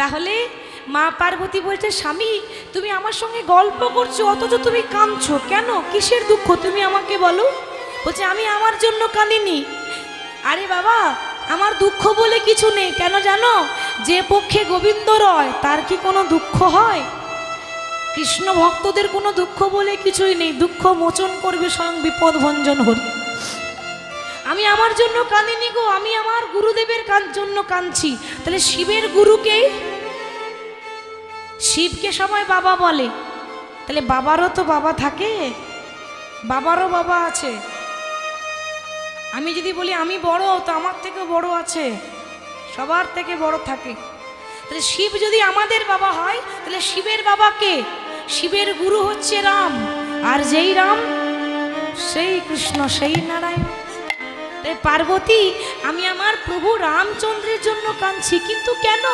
তাহলে মা পার্বতী বলছে, স্বামী তুমি আমার সঙ্গে গল্প করছো অথচ তুমি কাঁদছো কেন? কিসের দুঃখ তুমি আমাকে বলো। বলছে আমি আমার জন্য কাঁদিনি। আরে বাবা, আমার দুঃখ বলে কিছু নেই। কেন জানো? যে পক্ষে গোবিন্দ রয় তার কি কোনো দুঃখ হয়? কৃষ্ণ ভক্তদের কোনো দুঃখ বলে কিছুই নেই। দুঃখ মোচন করবে স্বয়ং বিপদ ভঞ্জন হরি। আমি আমার জন্য কাঁদিনি গো, আমি আমার গুরুদেবের জন্য কাঁদছি। তাহলে শিবের গুরুকে, শিবকে সবাই বাবা বলে, তাহলে বাবারও তো বাবা থাকে, বাবারও বাবা আছে। আমি যদি বলি আমি বড়, তো আমার থেকে বড় আছে, সবার থেকে বড় থাকে। তাহলে শিব যদি আমাদের বাবা হয়, তাহলে শিবের বাবা কে? শিবের গুরু হচ্ছে রাম, আর যেই রাম সেই কৃষ্ণ, সেই নারায়ণ। তাই পার্বতী, আমি আমার প্রভু রামচন্দ্রের জন্য কাঁদছি, কিন্তু কেন?